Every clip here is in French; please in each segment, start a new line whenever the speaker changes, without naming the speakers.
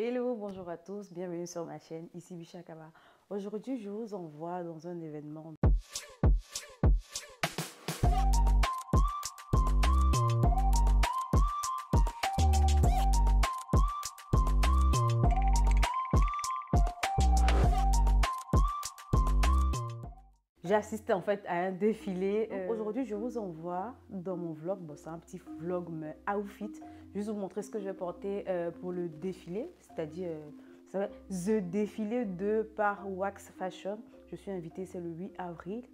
Hello, bonjour à tous, bienvenue sur ma chaîne, ici Bicha Kaba. Aujourd'hui, je vous envoie dans un événement. J'ai assisté en fait à un défilé. Aujourd'hui, je vous envoie dans mon vlog. Bon, c'est un petit vlog mais outfit. Juste vous montrer ce que je vais porter pour le défilé, c'est-à-dire ça va être The Défilé de par Wax Fashion. Je suis invitée, c'est le 8 avril.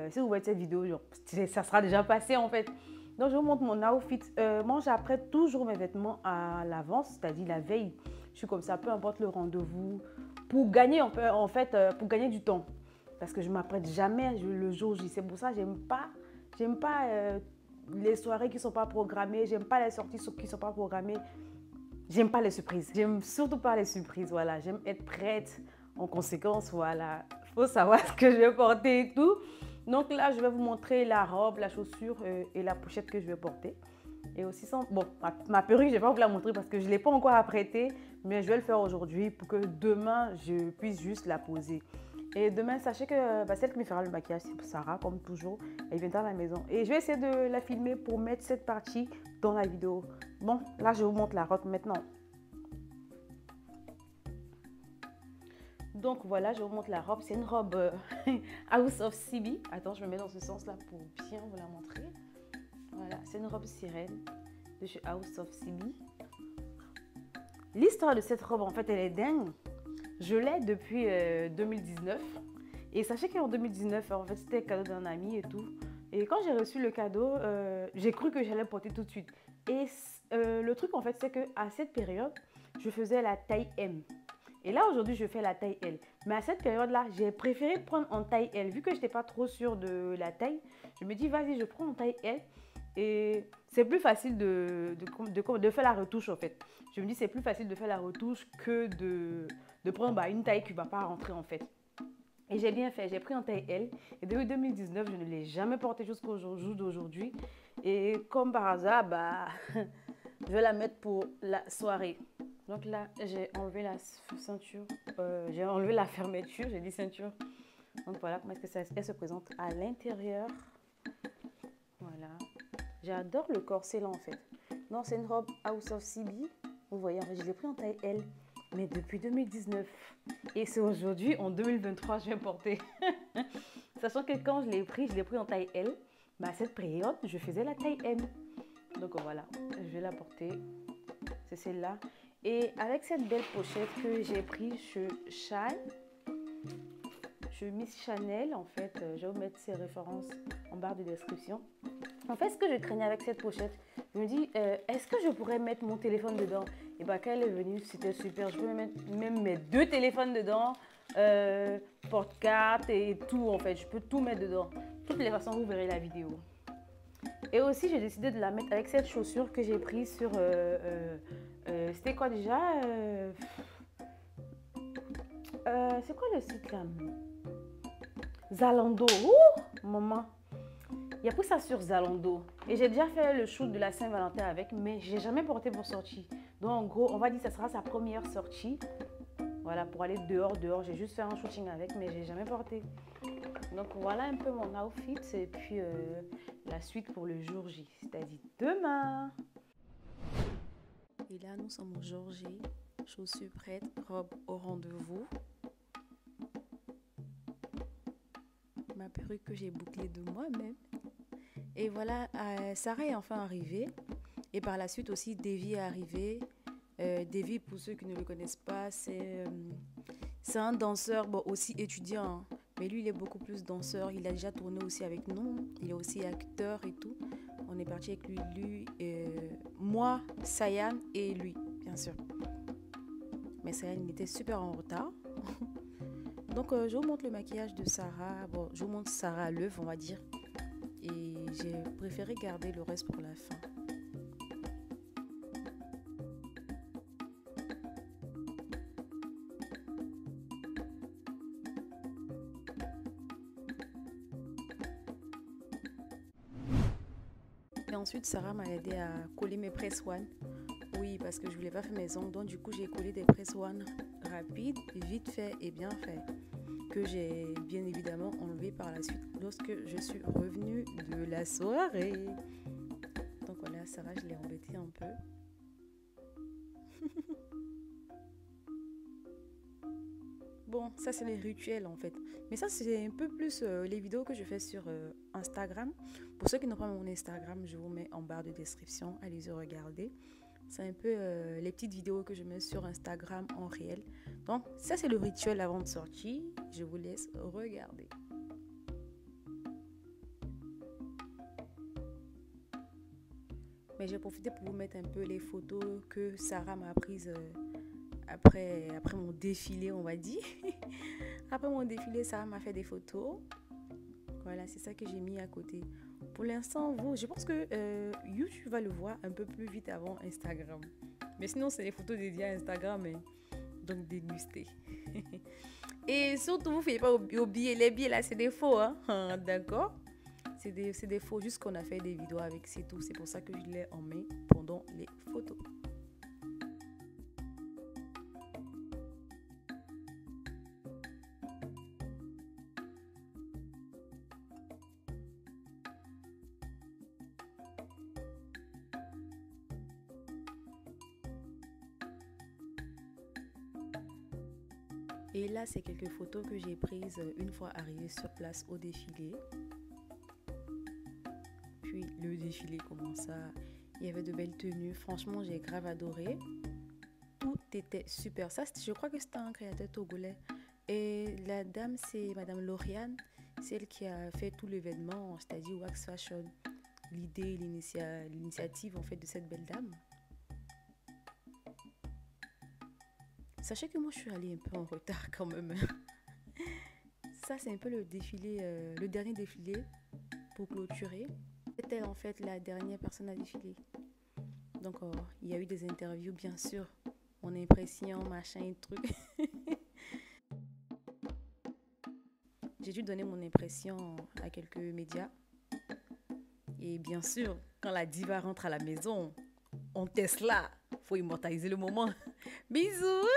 Si vous voyez cette vidéo, genre, ça sera déjà passé en fait. Donc, je vous montre mon outfit. Moi, j'apprête toujours mes vêtements à l'avance, c'est-à-dire la veille. Je suis comme ça, peu importe le rendez-vous, pour gagner en fait, pour gagner du temps. Parce que je ne m'apprête jamais le jour J. C'est pour ça que je n'aime pas les soirées qui ne sont pas programmées. J'aime pas les sorties qui ne sont pas programmées. J'aime pas les surprises. J'aime surtout pas les surprises. Voilà. J'aime être prête en conséquence. Voilà. Il faut savoir ce que je vais porter et tout. Donc là, je vais vous montrer la robe, la chaussure et la pochette que je vais porter. Et aussi, bon, ma perruque, je ne vais pas vous la montrer parce que je ne l'ai pas encore apprêtée. Mais je vais le faire aujourd'hui pour que demain, je puisse juste la poser. Et demain, sachez que celle qui me fera le maquillage, c'est Sarah, comme toujours. Elle viendra à la maison. Et je vais essayer de la filmer pour mettre cette partie dans la vidéo. Bon, là, je vous montre la robe maintenant. Donc voilà, je vous montre la robe. C'est une robe House of CB. Attends, je me mets dans ce sens-là pour bien vous la montrer. Voilà, c'est une robe sirène de chez House of CB. L'histoire de cette robe, en fait, elle est dingue. Je l'ai depuis 2019. Et sachez qu'en 2019, en fait, c'était le cadeau d'un ami et tout. Et quand j'ai reçu le cadeau, j'ai cru que j'allais porter tout de suite. Et le truc, en fait, c'est qu'à cette période, je faisais la taille M. Et là, aujourd'hui, je fais la taille L. Mais à cette période-là, j'ai préféré prendre en taille L. Vu que je n'étais pas trop sûre de la taille, je me dis, vas-y, je prends en taille L. Et c'est plus facile de faire la retouche, en fait. Je me dis, c'est plus facile de faire la retouche que de prendre une taille qui ne va pas rentrer, en fait. Et j'ai bien fait, j'ai pris en taille L. Et depuis 2019, je ne l'ai jamais portée jusqu'au jour d'aujourd'hui. Et comme par hasard, je vais la mettre pour la soirée. Donc là, j'ai enlevé la ceinture, j'ai enlevé la fermeture, j'ai dit ceinture. Donc voilà comment est-ce que elle se présente à l'intérieur. Voilà. J'adore le corset là en fait. Non, c'est une robe House of CB. Vous voyez, en fait, je l'ai pris en taille L. Mais depuis 2019. Et c'est aujourd'hui, en 2023, je vais porter. Sachant que quand je l'ai pris en taille L. Mais à cette période, je faisais la taille M. Donc voilà, je vais la porter. C'est celle-là. Et avec cette belle pochette que j'ai prise chez Miss Chanel, en fait, je vais vous mettre ses références en barre de description. En fait, ce que je craignais avec cette pochette, je me dis, est-ce que je pourrais mettre mon téléphone dedans? Et bien, quand elle est venue, c'était super. Je peux même mettre 2 téléphones dedans, porte-carte et tout, en fait. Je peux tout mettre dedans. De toutes les façons, vous verrez la vidéo. Et aussi, j'ai décidé de la mettre avec cette chaussure que j'ai prise sur... c'était quoi déjà c'est quoi le site là? Zalando. Ouh, maman. Il y a pris ça sur Zalando. Et j'ai déjà fait le shoot de la Saint-Valentin avec, mais je n'ai jamais porté pour sortie. Donc en gros, on va dire que ce sera sa première sortie. Voilà, pour aller dehors. J'ai juste fait un shooting avec, mais je n'ai jamais porté. Donc voilà un peu mon outfit. Et puis la suite pour le jour J, c'est-à-dire demain. Et là, nous sommes au jour J. Chaussures prêtes, robe au rendez-vous. Ma perruque que j'ai bouclée de moi-même. Et voilà, Sarah est enfin arrivée. Et par la suite aussi, Davy est arrivé. Davy, pour ceux qui ne le connaissent pas, c'est un danseur, bon, aussi étudiant. Hein. Mais lui, il est beaucoup plus danseur. Il a déjà tourné aussi avec nous. Il est aussi acteur et tout. On est parti avec lui, moi, Sayan et lui, bien sûr. Mais Sayan, il était super en retard. Donc, je vous montre le maquillage de Sarah. Bon, je vous montre Sarah à l'œuvre, on va dire. Et j'ai préféré garder le reste pour la fin. Et ensuite, Sarah m'a aidé à coller mes press one. Oui, Oui, parce que je voulais pas faire mes ongles. Donc, du coup, j'ai collé des press-on rapides, vite fait et bien fait. Que j'ai bien évidemment enlevé par la suite lorsque je suis revenue de la soirée. Donc voilà, Sarah, je l'ai embêtée un peu. Bon, ça c'est les rituels en fait. Mais ça c'est un peu plus les vidéos que je fais sur Instagram. Pour ceux qui n'ont pas mon Instagram, je vous mets en barre de description. Allez-y regarder. C'est un peu les petites vidéos que je mets sur Instagram en réel. Donc ça c'est le rituel avant de sortir. Je vous laisse regarder. Mais j'ai profité pour vous mettre un peu les photos que Sarah m'a prises après mon défilé, on va dire. Après mon défilé, Sarah m'a fait des photos. Voilà, c'est ça que j'ai mis à côté. Pour l'instant, je pense que YouTube va le voir un peu plus vite avant Instagram. Mais sinon, c'est les photos dédiées à Instagram. Donc, dégustez. Et surtout, vous ne faites pas aux billets. Les billets, là, c'est des faux. Hein? D'accord? C'est des faux. Juste qu'on a fait des vidéos avec, c'est tout. C'est pour ça que je les en mets pendant les photos. Et là, c'est quelques photos que j'ai prises une fois arrivée sur place au défilé. Puis le défilé commença. Il y avait de belles tenues. Franchement, j'ai grave adoré. Tout était super. Ça, je crois que c'était un créateur togolais. Et la dame, c'est Madame Lauriane, celle qui a fait tout l'événement, c'est-à-dire Wax Fashion. L'idée, l'initiative en fait de cette belle dame. Sachez que moi, je suis allée un peu en retard quand même. Ça, c'est un peu le défilé, le dernier défilé pour clôturer. C'était en fait la dernière personne à défiler. Donc, il y a eu des interviews, bien sûr. Mon impression, machin et truc. J'ai dû donner mon impression à quelques médias. Et bien sûr, quand la diva rentre à la maison, en Tesla, faut immortaliser le moment. Bisous!